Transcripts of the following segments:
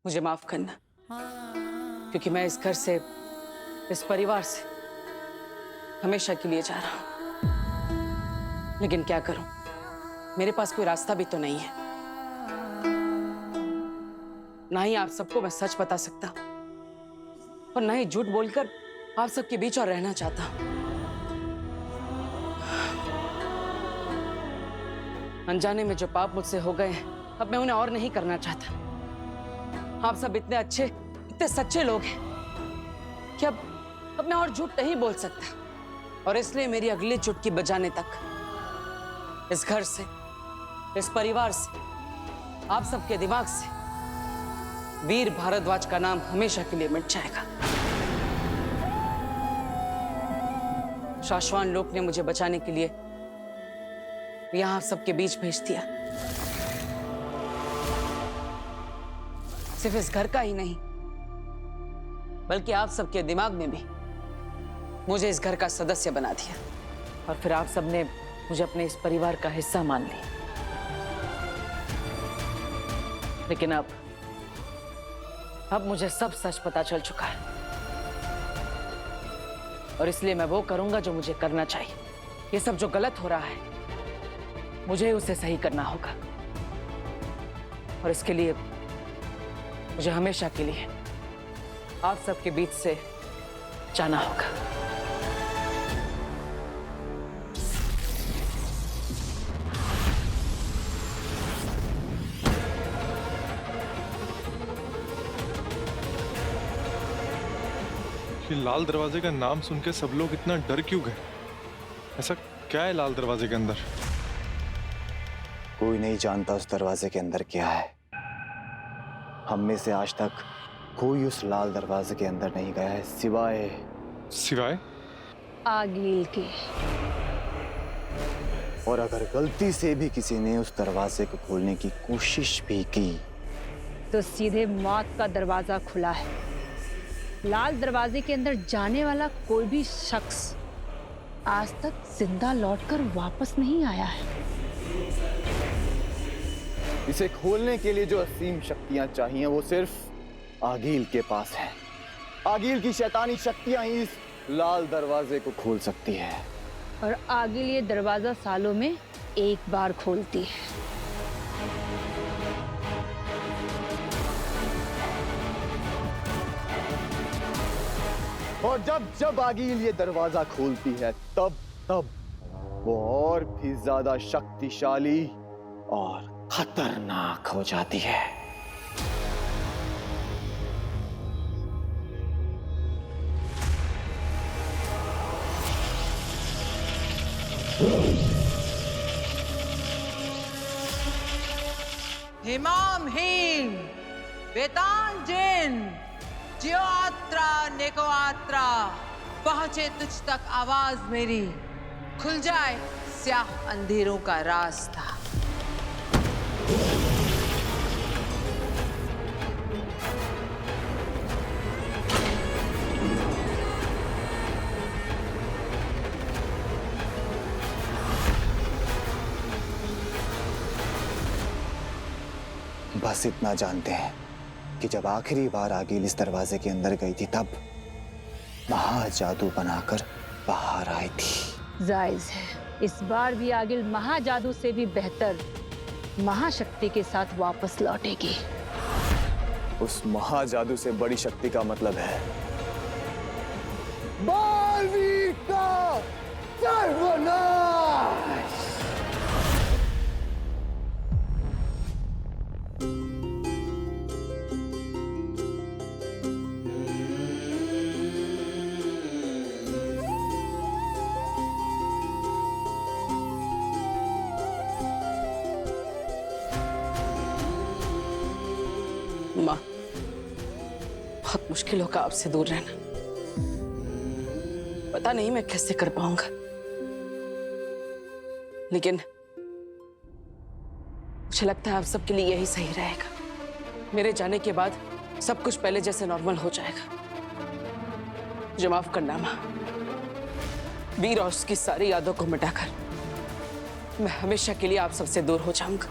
मुझे माफ करना, क्योंकि मैं इस घर से, इस परिवार से हमेशा के लिए जा रहा हूं। लेकिन क्या करूं, मेरे पास कोई रास्ता भी तो नहीं है। ना ही आप सबको मैं सच बता सकता और ना ही झूठ बोलकर आप सबके बीच और रहना चाहता हूं। अनजाने में जो पाप मुझसे हो गए हैं, अब मैं उन्हें और नहीं करना चाहता। आप सब इतने अच्छे, इतने सच्चे लोग हैं कि अब मैं और झूठ नहीं बोल सकता। और इसलिए मेरी अगली चुटकी बजाने तक इस घर से, इस परिवार से, आप सबके दिमाग से वीर भारद्वाज का नाम हमेशा के लिए मिट जाएगा। शाश्वान लोक ने मुझे बचाने के लिए यहां आप सबके बीच भेज दिया। सिर्फ इस घर का ही नहीं, बल्कि आप सबके दिमाग में भी मुझे इस घर का सदस्य बना दिया। और फिर आप सबने मुझे अपने इस परिवार का हिस्सा मान लिया। लेकिन अब मुझे सब सच पता चल चुका है, और इसलिए मैं वो करूंगा जो मुझे करना चाहिए। ये सब जो गलत हो रहा है, मुझे उसे सही करना होगा। और इसके लिए मुझे हमेशा के लिए आप सबके बीच से जाना होगा। ये लाल दरवाजे का नाम सुन के सब लोग इतना डर क्यों गए? ऐसा क्या है लाल दरवाजे के अंदर? कोई नहीं जानता उस दरवाजे के अंदर क्या है। हम में से आज तक कोई उस लाल दरवाजे के अंदर नहीं गया है, सिवाय आगिल के। और अगर गलती से भी किसी ने उस दरवाजे को खोलने की कोशिश भी की तो सीधे मौत का दरवाजा खुला है। लाल दरवाजे के अंदर जाने वाला कोई भी शख्स आज तक जिंदा लौटकर वापस नहीं आया है। इसे खोलने के लिए जो असीम शक्तियां चाहिए वो सिर्फ आगिल के पास है। आगिल की शैतानी शक्तियां ही इस लाल दरवाजे को खोल सकती है। और आगिल ये दरवाजा सालों में एक बार खोलती है। और जब आगिल ये दरवाजा खोलती है तब वो और भी ज्यादा शक्तिशाली और खतरनाक हो जाती है। हिमाम हीम वेतांजन जियोत्रा नेकोआत्रा, पहुंचे तुझ तक आवाज मेरी, खुल जाए स्याह अंधेरों का रास्ता। बस इतना जानते हैं कि जब आखिरी बार आगिल इस दरवाजे के अंदर गई थी तब महाजादू बनाकर बाहर आई थी। जायज है, इस बार भी आगिल महाजादू से भी बेहतर महाशक्ति के साथ वापस लौटेगी। उस महाजादू से बड़ी शक्ति का मतलब है बालवीर का सर्वनाश। माँ, बहुत मुश्किल होगा आपसे दूर रहना। पता नहीं मैं कैसे कर पाऊंगा, लेकिन मुझे लगता है आप सबके लिए यही सही रहेगा। मेरे जाने के बाद सब कुछ पहले जैसे नॉर्मल हो जाएगा। मुझे माफ करना माँ। वीर और उसकी सारी यादों को मिटाकर मैं हमेशा के लिए आप सबसे दूर हो जाऊंगा।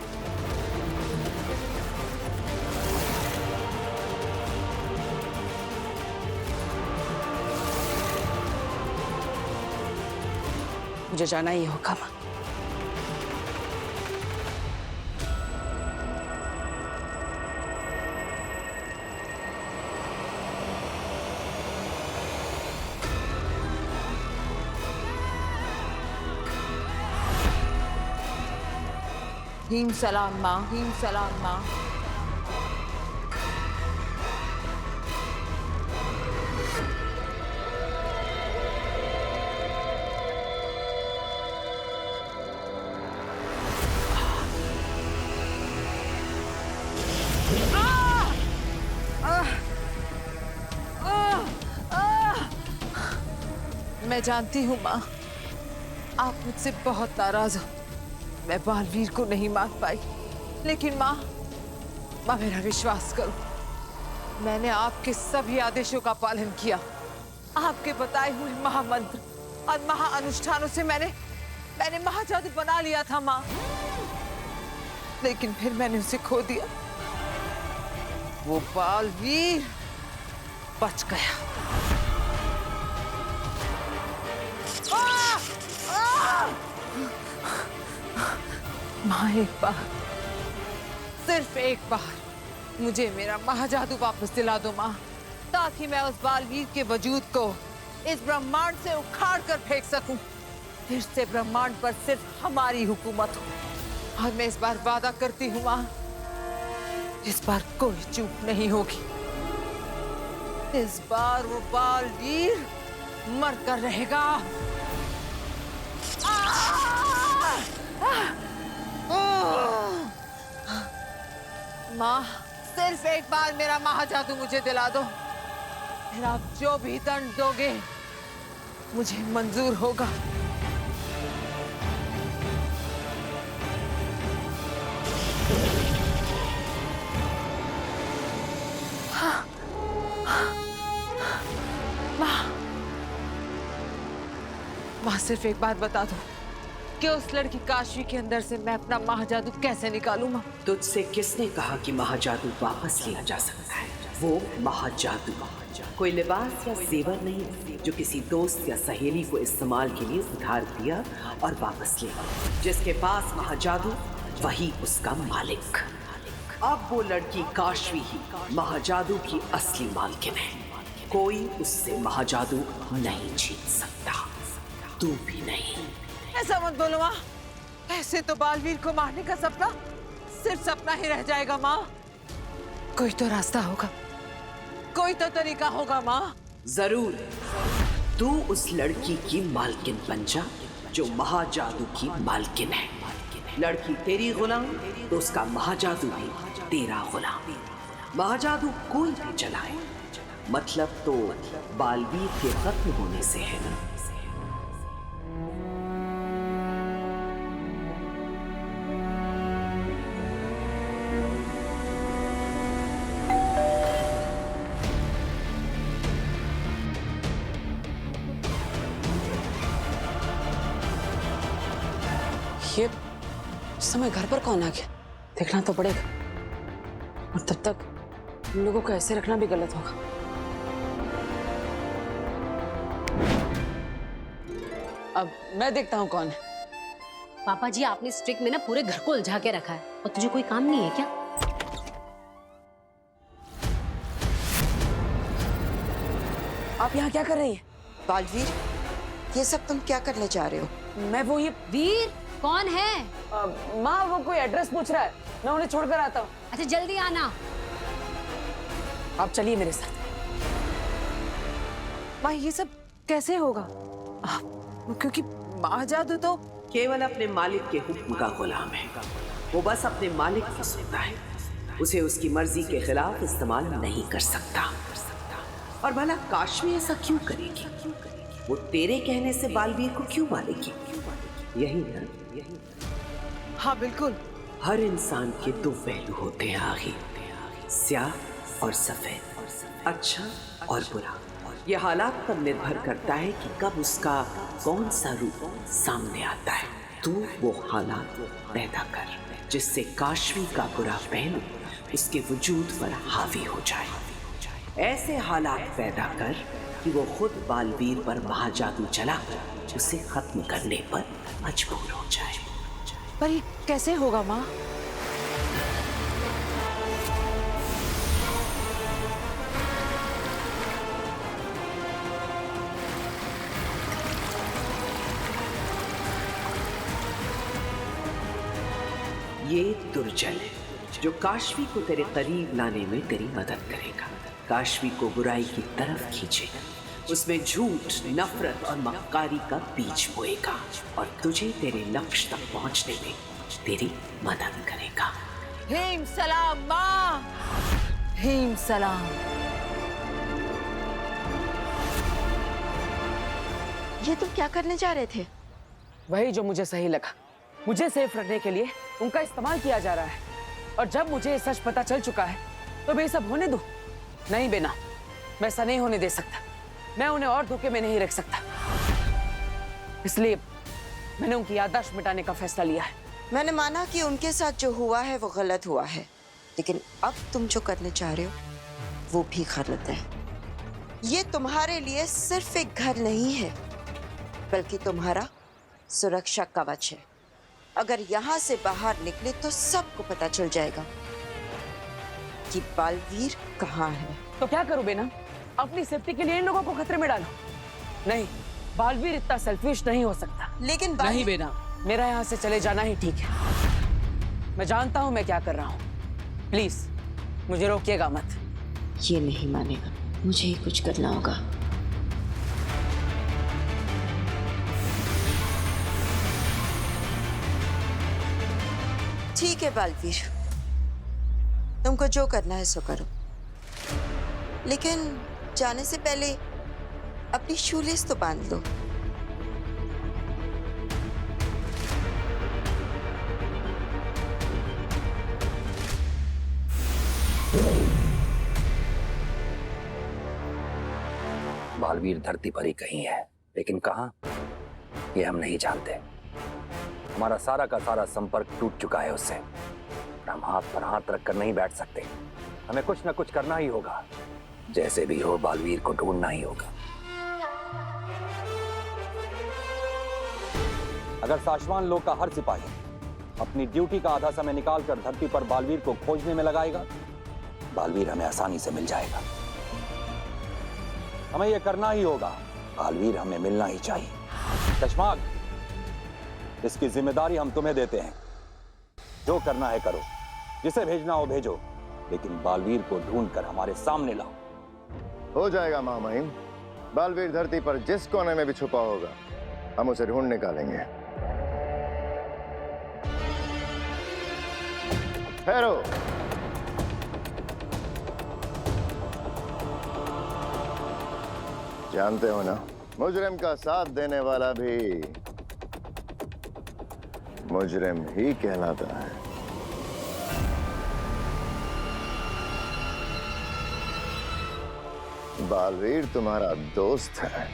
मुझे जाना ही होगा माँ। हीम सलाम माँ, हीम सलाम माँ। मैं जानती हूँ माँ, आप मुझसे बहुत नाराज हो। मैं बालवीर को नहीं मार पाई, लेकिन माँ मेरा विश्वास करो, मैंने आपके सभी आदेशों का पालन किया। आपके बताए हुए महामंत्र और महाअनुष्ठानों से मैंने महाजादू बना लिया था माँ, लेकिन फिर मैंने उसे खो दिया। वो बालवीर बच गया। माँ एक बार, सिर्फ एक बार मुझे मेरा महाजादू वापस दिला दो माँ, ताकि मैं उस बालवीर के वजूद को इस ब्रह्मांड से उखाड़ कर फेंक सकूं। फिर से ब्रह्मांड पर सिर्फ हमारी हुकूमत हो। और मैं इस बार वादा करती हूँ माँ, इस बार कोई चूक नहीं होगी। इस बार वो बालवीर मर कर रहेगा। माँ सिर्फ एक बार मेरा महाजादू मुझे दिला दो, फिर आप जो भी दंड दोगे मुझे मंजूर होगा। माँ सिर्फ एक बात बता दो कि उस लड़की काशवी के अंदर से मैं अपना महाजादू कैसे निकालूं माँ? तुझसे किसने कहा कि महाजादू वापस लिया जा सकता है? वो महाजादू कोई लिबास या जेवर नहीं जो किसी दोस्त या सहेली को इस्तेमाल के लिए उधार दिया और वापस लिया। जिसके पास महाजादू वही उसका मालिक। अब वो लड़की काशवी ही महाजादू की असली मालकिन है। कोई उससे महाजादू नहीं छीन सकता, तू भी नहीं। ऐसा मत बोलो माँ, ऐसे तो बालवीर को मारने का सपना सिर्फ सपना ही रह जाएगा माँ। कोई तो रास्ता होगा, कोई तो तरीका होगा माँ। जरूर, तू उस लड़की की मालकिन बन जा जो महाजादू की मालकिन है। लड़की तेरी गुलाम तो उसका महाजादू भी तेरा गुलाम। महाजादू कोई भी चलाए, मतलब तो बालवीर के खत्म होने से है ना। ये इस समय घर पर कौन आ गया? देखना तो पड़ेगा, और तब तक इन लोगों को ऐसे रखना भी गलत होगा। अब मैं देखता हूँ कौन है। पापा जी, आपने इस ट्रिक में ना पूरे घर को उलझा के रखा है, और तुझे कोई काम नहीं है क्या? आप यहाँ क्या कर रही है? बालवीर, ये सब तुम क्या करने जा रहे हो? मैं वो ये वीर कौन है? माँ वो कोई एड्रेस पूछ रहा है, मैं उन्हें छोड़कर आता हूँ। अच्छा जल्दी आना। आप चलिए मेरे साथ। माँ ये सब कैसे होगा? क्योंकि महाजादू तो केवल अपने मालिक के हुक्म का गुलाम है। वो बस अपने मालिक की सुनता है, उसे उसकी मर्जी के खिलाफ इस्तेमाल नहीं कर सकता। और भला काशवी ऐसा क्यों करेगी? वो तेरे कहने से बालवीर को क्यों मारेगी? यही है, यही। हाँ बिल्कुल। हर इंसान के दो पहलू होते हैं आखिर, स्याह और सफेद, अच्छा और बुरा। यह हालात पर निर्भर करता है कि कब उसका कौन सा रूप सामने आता है। तू वो हालात पैदा कर जिससे काशवी का बुरा पहलू उसके वजूद पर हावी हो जाए। ऐसे हालात पैदा कर कि वो खुद बालवीर पर महाजादू चला उसे खत्म करने पर मजबूर हो जाए। पर ये कैसे होगा माँ? ये दुर्जन है जो काशवी को तेरे करीब लाने में तेरी मदद करेगा, काशवी को बुराई की तरफ खींचेगा, उसमें झूठ, नफरत और मक्कारी का बीज बोएगा और तुझे तेरे लक्ष्य तक पहुंचने में तेरी मदद करेगा। हेम सलाम माँ, हेम सलाम। ये तुम क्या करने जा रहे थे? वही जो मुझे सही लगा। मुझे सेफ रखने के लिए उनका इस्तेमाल किया जा रहा है, और जब मुझे ये सच पता चल चुका है तो मैं ये सब होने दूं? नहीं बेना, मैं ऐसा नहीं होने दे सकता। मैं उन्हें और धोखे में नहीं रख सकता, इसलिए मैंने उनकी याददाश्त मिटाने का फैसला लिया है। मैंने माना कि उनके साथ जो हुआ है वो गलत हुआ है, लेकिन अब तुम जो करने चाह रहे हो वो भी गलत है। ये तुम्हारे लिए सिर्फ एक घर नहीं है, बल्कि तुम्हारा सुरक्षा कवच है। अगर यहाँ से बाहर निकले तो सबको पता चल जाएगा कि बालवीर कहाँ है। तो क्या करूं बेना? अपनी सेफ्टी के लिए इन लोगों को खतरे में डालो? नहीं, बालवीर इतना सेल्फिश नहीं हो सकता। लेकिन नहीं बेना, मेरा यहाँ से चले जाना ही ठीक है। मैं जानता हूँ मैं क्या कर रहा हूँ। प्लीज मुझे रोकिएगा मत। ये नहीं मानेगा, मुझे ही कुछ करना होगा। ठीक है बालवीर, तुमको जो करना है सो करो, लेकिन जाने से पहले अपनी शूलेस तो बांध लो। बालवीर धरती पर ही कहीं है, लेकिन कहां ये हम नहीं जानते। हमारा सारा का सारा संपर्क टूट चुका है उससे। हम हाथ पर हाथ रखकर नहीं बैठ सकते, हमें कुछ न कुछ करना ही होगा। जैसे भी हो बालवीर को ढूंढना ही होगा। अगर साशवान लोक का हर सिपाही अपनी ड्यूटी का आधा समय निकालकर धरती पर बालवीर को खोजने में लगाएगा, बालवीर हमें आसानी से मिल जाएगा। हमें यह करना ही होगा, बालवीर हमें मिलना ही चाहिए। कशमाग, इसकी जिम्मेदारी हम तुम्हें देते हैं। जो करना है करो, जिसे भेजना हो भेजो, लेकिन बालवीर को ढूंढकर हमारे सामने लाओ। हो जाएगा महामहिम। बालवीर धरती पर जिस कोने में भी छुपा होगा, हम उसे ढूंढ निकालेंगे। ठहरो। जानते हो ना, मुजरिम का साथ देने वाला भी मुजरिम ही कहलाता है। बालवीर तुम्हारा दोस्त है।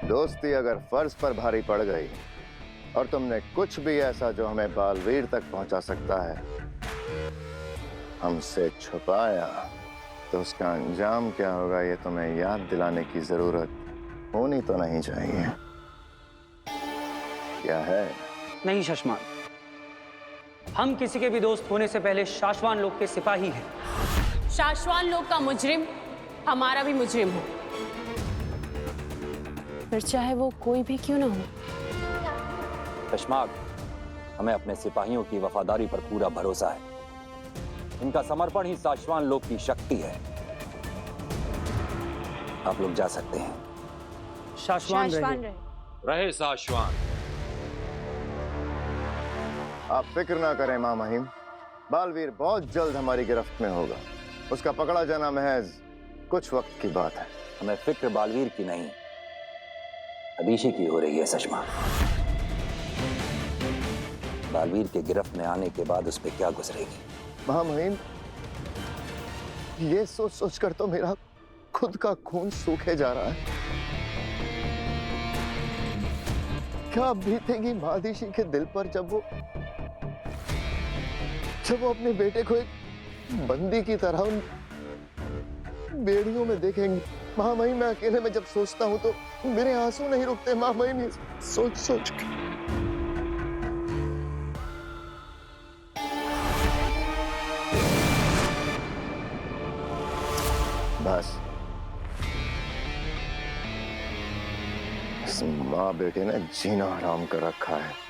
दोस्ती अगर फर्ज पर भारी पड़ गई और तुमने कुछ भी ऐसा जो हमें बालवीर तक पहुंचा सकता है हमसे छुपाया, तो उसका अंजाम क्या होगा ये तुम्हें याद दिलाने की जरूरत होनी तो नहीं चाहिए। क्या है? नहीं शशमान, हम किसी के भी दोस्त होने से पहले शाश्वान लोक के सिपाही हैं। शाश्वान लोक का मुजरिम हमारा भी मुजरिम हो, फिर चाहे वो कोई भी क्यों ना हो। कशमाग, हमें अपने सिपाहियों की वफादारी पर पूरा भरोसा है। इनका समर्पण ही शाश्वान लोक की शक्ति है। आप लोग जा सकते हैं। शाश्वान रहे शाश्वान। आप फिक्र ना करें महामहिम, बालवीर बहुत जल्द हमारी गिरफ्त में होगा। उसका पकड़ा जाना महज कुछ वक्त की बात है। हमें फिक्र बालवीर की नहीं, अदीशी की हो रही है सशमा। बालवीर के गिरफ्त में आने के बाद उस पर क्या गुजरेगी? महामहिम, ये सोच सोचकर तो मेरा खुद का खून सूखे जा रहा है। क्या बीतेगी मादिशी के दिल पर जब वो अपने बेटे को एक बंदी की तरह बेड़ियों में देखेंगे। महामहिम, मैं अकेले में जब सोचता हूँ तो मेरे आंसू नहीं रुकते महामहिम, ये सोच सोच के। बस इस माँ बेटे ने जीना हराम कर रखा है।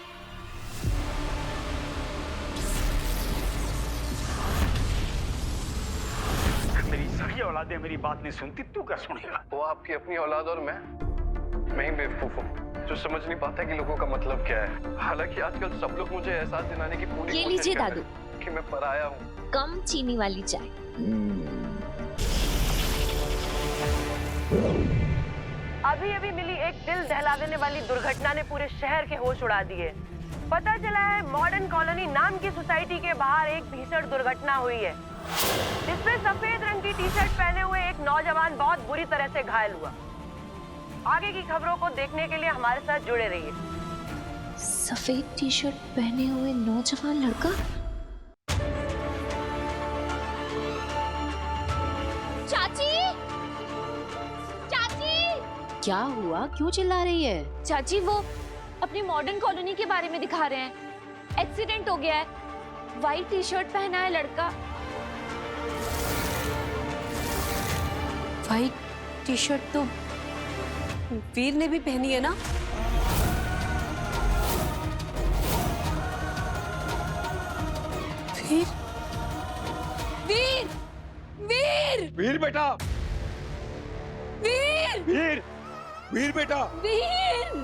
मेरी सभी औलादें मेरी बात नहीं सुनती, तू क्या सुनेगा? वो आपकी अपनी औलाद और मैं ही बेवकूफ हूँ जो समझ नहीं पाता कि लोगों का मतलब क्या है। हालांकि आजकल सब लोग मुझे एहसास दिलाने की पूरी ये कोशिश लीजिए कर रहे दादू, हैं कि मैं पराया हूँ। कम चीनी वाली चाय। अभी अभी मिली एक दिल दहला देने वाली दुर्घटना ने पूरे शहर के होश उड़ा दिए। पता चला है मॉडर्न कॉलोनी नाम की सोसाइटी के बाहर एक भीषण दुर्घटना हुई है, जिसमें सफेद रंग की टी शर्ट पहने हुए एक नौजवान बहुत बुरी तरह से घायल हुआ। आगे की खबरों को देखने के लिए हमारे साथ जुड़े रहिए। सफेद टी शर्ट पहने हुए नौजवान लड़का? चाची, चाची, क्या हुआ, क्यों चिल्ला रही है? चाची वो अपनी मॉडर्न कॉलोनी के बारे में दिखा रहे हैं। एक्सीडेंट हो गया है, व्हाइट टी शर्ट पहना है लड़का। व्हाइट टी शर्ट तो वीर ने भी पहनी है ना? वीर, वीर, वीर, वीर बेटा, वीर, वीर, वीर बेटा, वीर,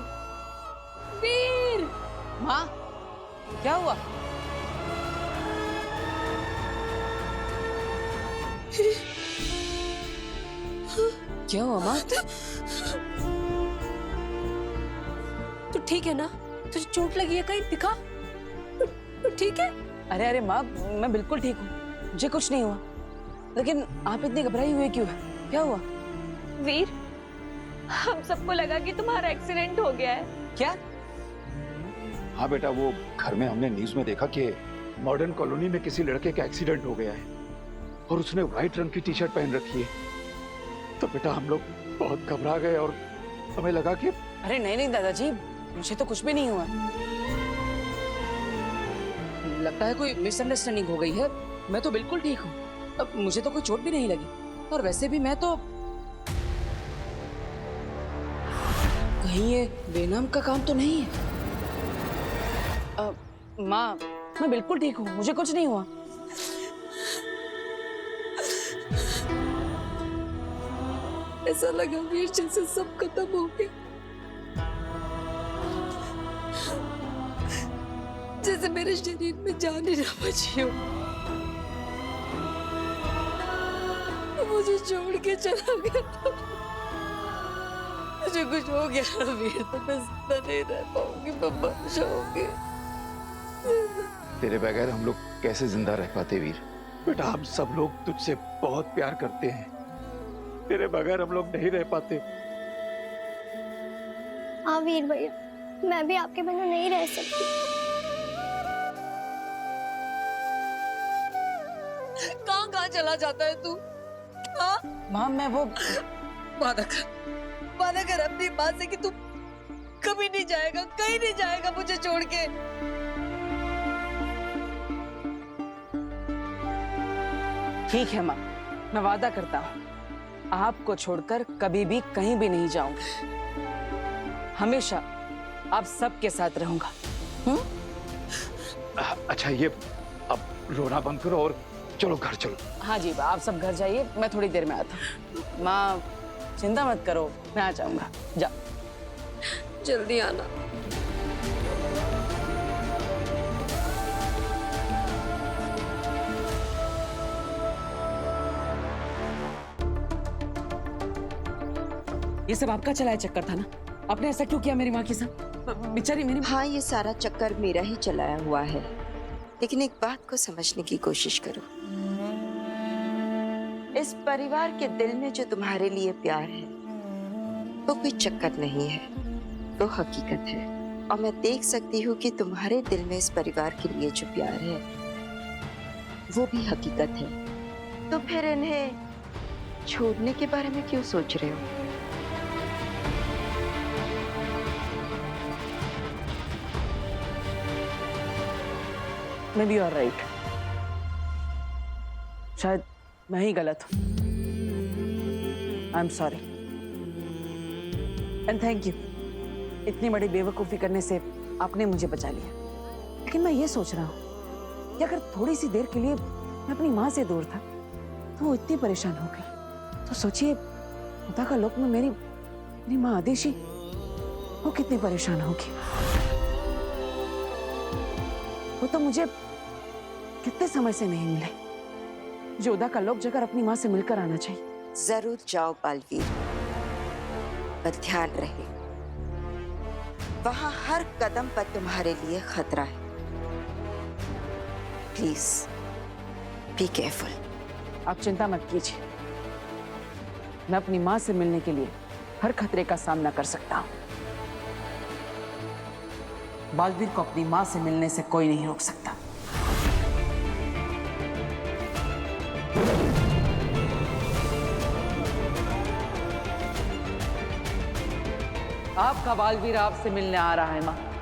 वीर। माँ, क्या हुआ? क्या हुआ माँ? तो ठीक है ना? तुझे चोट लगी है कहीं? दिखा, तो ठीक है? अरे अरे माँ, मैं बिल्कुल ठीक हूँ, मुझे कुछ नहीं हुआ। लेकिन आप इतनी घबराई हुई क्यों है? क्या हुआ? वीर, हम सबको लगा कि तुम्हारा एक्सीडेंट हो गया है। क्या? हाँ बेटा, वो घर में हमने न्यूज में देखा कि मॉडर्न कॉलोनी में किसी लड़के का एक्सीडेंट हो गया है और उसने व्हाइट रंग की टी शर्ट पहन रखी है। तो बेटा हम लोग बहुत घबरा गए और हमें लगा कि अरे नहीं नहीं दादाजी, मुझे तो कुछ भी नहीं हुआ। लगता है कोई मिसअंडरस्टैंडिंग हो गई है। मैं तो बिल्कुल ठीक हूँ, अब मुझे तो कोई चोट भी नहीं लगी। और वैसे भी मैं तो कहीं ये बेनाम का काम तो नहीं है। माँ, मैं बिल्कुल ठीक हूँ, मुझे कुछ नहीं हुआ। ऐसा लगा वीर जैसे सब खत्म हो गया, जैसे मेरे शरीर में जान ही ना बची हो। मुझे छोड़ के चला गया। मुझे कुछ हो गया ना वीर, तो मैं जिंदा नहीं रह पाऊंगी, मैं मर जाऊंगी। तेरे बगैर हम लोग कैसे जिंदा रह पाते वीर? बेटा हम सब लोग तुझसे बहुत प्यार करते हैं, तेरे बगैर हम लोग नहीं रह पाते। हाँ वीर भैया, मैं भी आपके बिना नहीं रह सकती। कहाँ चला जाता है तू? हाँ? माँ, मैं वो वादा कर अपनी माँ से कि तू कभी नहीं जाएगा, कहीं नहीं जाएगा मुझे छोड़ के। ठीक है माँ, मैं वादा करता हूँ, आपको छोड़कर कभी भी कहीं भी नहीं जाऊंगा। हमेशा आप सबके साथ रहूंगा। अच्छा ये अब रोना बंद करो और चलो घर चलो। हाँ जी, आप सब घर जाइए, मैं थोड़ी देर में आता हूँ। माँ चिंता मत करो, मैं आ जाऊंगा। जा, जल्दी आना। ये सब आपका चलाया चक्कर था ना? आपने ऐसा क्यों किया मेरी माँ के साथ? बेचारी मेरी। हाँ, ये सारा चक्कर मेरा ही चलाया हुआ है, लेकिन एक बात को समझने की कोशिश करो। इस परिवार के दिल में जो तुम्हारे लिए प्यार है वो कोई चक्कर नहीं है, वो हकीकत है। और मैं देख सकती हूँ कि तुम्हारे दिल में इस परिवार के लिए जो प्यार है वो भी हकीकत है। तो फिर इन्हें छोड़ने के बारे में क्यों सोच रहे हो? Maybe you are right. शायद मैं ही गलत हूं। I am sorry and thank you. इतनी बड़ी बेवकूफी करने से आपने मुझे बचा लिया। लेकिन मैं ये सोच रहा हूं कि अगर थोड़ी सी देर के लिए मैं अपनी माँ से दूर था तो वो इतनी परेशान हो गई, तो सोचिए खुदा का लोक में मेरी माँ आदेशी वो कितनी परेशान होगी। वो तो मुझे कितने समय से नहीं मिले। जोधा का लोक जाकर अपनी माँ से मिलकर आना चाहिए। जरूर जाओ बालवीर, पर ध्यान रहे वहां हर कदम पर तुम्हारे लिए खतरा है। Please be careful. आप चिंता मत कीजिए, मैं अपनी माँ से मिलने के लिए हर खतरे का सामना कर सकता हूँ। बालवीर को अपनी माँ से मिलने से कोई नहीं रोक सकता। आपका बालवीर आपसे मिलने आ रहा है माँ।